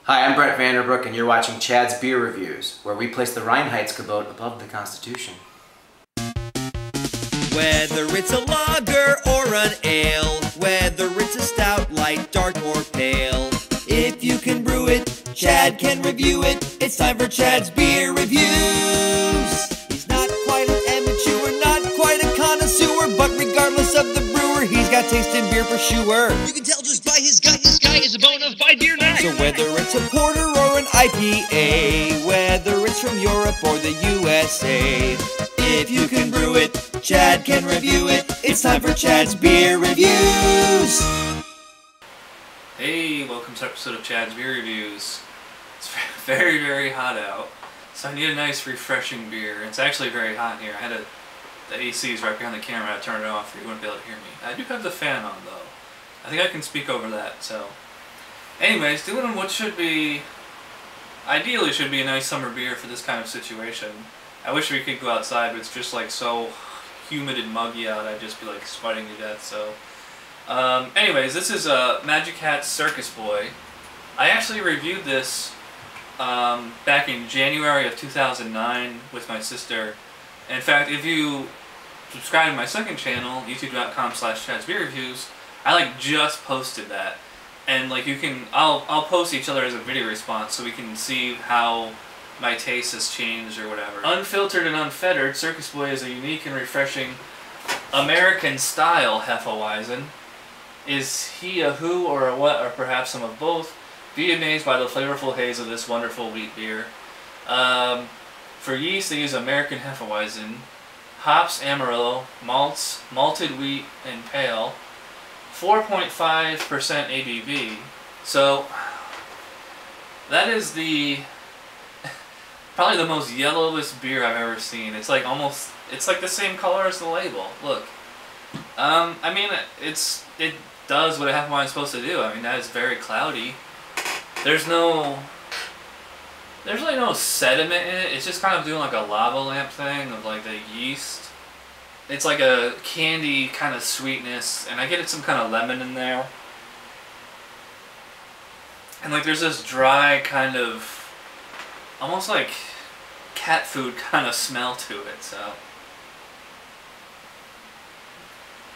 Hi, I'm Brett Vanderbrook, and you're watching Chad's Beer Reviews, where we place the 𝓑𝓻𝓮𝓲𝓷 above the Constitution. Whether it's a lager or an ale, whether it's a stout, light, dark, or pale, if you can brew it, Chad can review it. It's time for Chad's Beer Reviews. He's not quite an amateur, not quite a connoisseur, but regardless of the brewer, he's got taste in beer for sure. You can tell just by his gut, this guy is a bona fide beer nut. So whether it's a porter or an IPA, whether it's from Europe or the USA, if you can brew it, Chad can review it. It's time for Chad's Beer Reviews. Hey, welcome to an episode of Chad's Beer Reviews. It's very, very hot out, so I need a nice, refreshing beer. It's actually very hot in here. The AC is right behind the camera. I had to turn it off or you wouldn't be able to hear me. I do have the fan on, though. I think I can speak over that, so... Anyways, doing what should be... Ideally should be a nice summer beer for this kind of situation. I wish we could go outside, but it's just like so humid and muggy out, I'd just be like sweating to death, so... anyways, this is Magic Hat Circus Boy. I actually reviewed this back in January of 2009 with my sister. In fact, if you subscribe to my second channel, youtube.com/chadsbeerreviews, I like just posted that. And like you can, I'll post each other as a video response so we can see how my taste has changed or whatever. Unfiltered and Unfettered, Circus Boy is a unique and refreshing American-style Hefeweizen. Is he a who or a what, or perhaps some of both? Be amazed by the flavorful haze of this wonderful wheat beer. For yeast, they use American Hefeweizen, hops Amarillo, malts, malted wheat, and pale. 4.5% ABV. So that is probably the most yellowest beer I've ever seen. It's like almost, it's like the same color as the label. Look. I mean, it does what a Hefeweizen is supposed to do. I mean, that is very cloudy. There's really no sediment in it. It's just kind of doing like a lava lamp thing of like the yeast. It's like a candy kind of sweetness, and I get some kind of lemon in there. And like there's this dry kind of, almost like cat food kind of smell to it, so.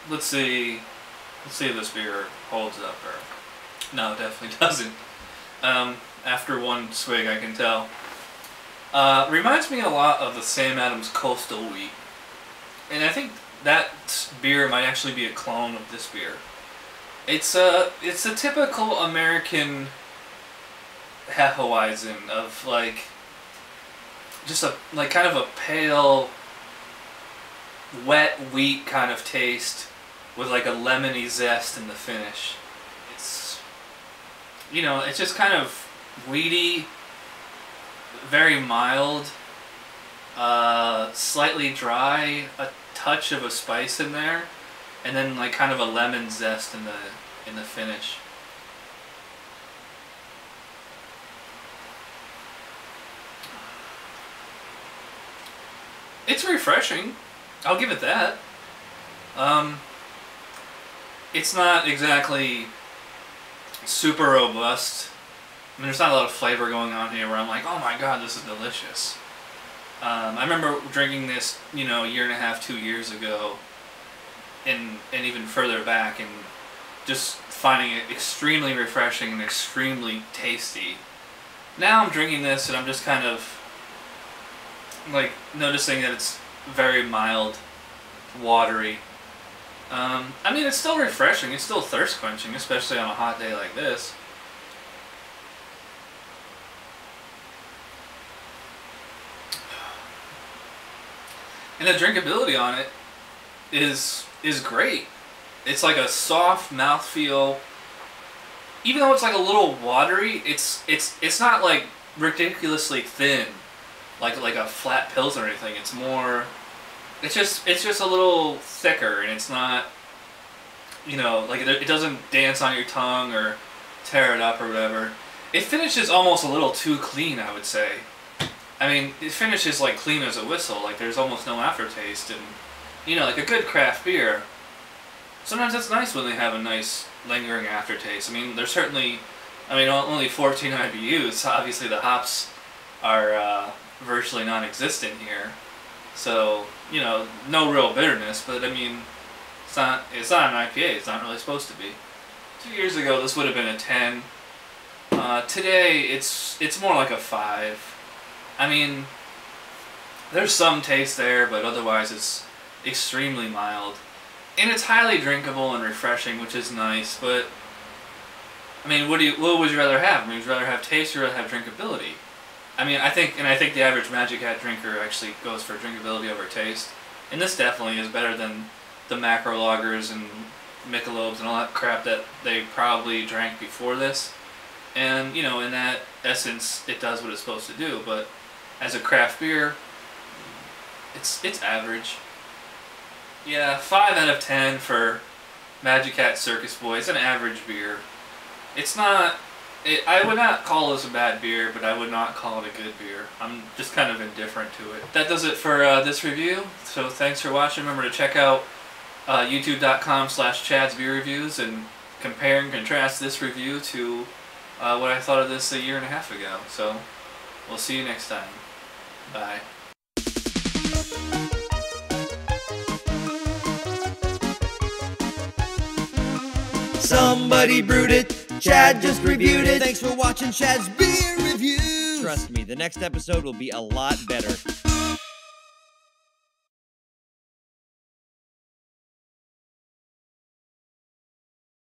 Let's see if this beer holds up, or no, it definitely doesn't. After one swig, I can tell. Reminds me a lot of the Sam Adams Coastal Wheat, and I think that beer might actually be a clone of this beer. It's a typical American Hefeweizen of like just a kind of a pale, wet wheat kind of taste with like a lemony zest in the finish. It's, you know, it's just kind of wheaty, very mild, slightly dry, a touch of a spice in there, and then like kind of a lemon zest in the finish. It's refreshing. I'll give it that. It's not exactly super robust. I mean, there's not a lot of flavor going on here where I'm like, oh my god, this is delicious. I remember drinking this, you know, a year and a half, 2 years ago, and even further back, and just finding it extremely refreshing and extremely tasty. Now I'm drinking this and I'm just kind of like noticing that it's very mild, watery. I mean, it's still refreshing, it's still thirst quenching, especially on a hot day like this. And the drinkability on it is great. It's like a soft mouthfeel. Even though it's like a little watery, it's not like ridiculously thin, like a flat Pils or anything. It's more, it's just a little thicker, and it's not, you know, like it doesn't dance on your tongue or tear it up or whatever. It finishes almost a little too clean, I would say. I mean, it finishes like clean as a whistle, like there's almost no aftertaste, and you know, like a good craft beer, sometimes it's nice when they have a nice lingering aftertaste. I mean, there's certainly I mean, only 14 IBUs. So obviously, the hops are virtually non-existent here. So, you know, no real bitterness. But I mean, it's not an IPA. It's not really supposed to be. 2 years ago, this would have been a 10. Today, it's more like a 5. I mean, there's some taste there, but otherwise it's extremely mild. And it's highly drinkable and refreshing, which is nice, but I mean, what would you rather have? I mean, would you rather have taste or rather have drinkability? I mean, I think the average Magic Hat drinker actually goes for drinkability over taste. And this definitely is better than the macro lagers and Michelobes and all that crap that they probably drank before this. And, you know, in that essence, it does what it's supposed to do, but as a craft beer, it's average. Yeah, 5 out of 10 for Magic Hat Circus Boy. It's an average beer. It's not... I would not call this a bad beer, but I would not call it a good beer. I'm just kind of indifferent to it. That does it for this review. So thanks for watching. Remember to check out youtube.com/chadsbeerreviews and compare and contrast this review to what I thought of this a year and a half ago. So we'll see you next time. Bye. Somebody brewed it, Chad just reviewed it. Thanks for watching Chad's Beer Reviews. Trust me, the next episode will be a lot better.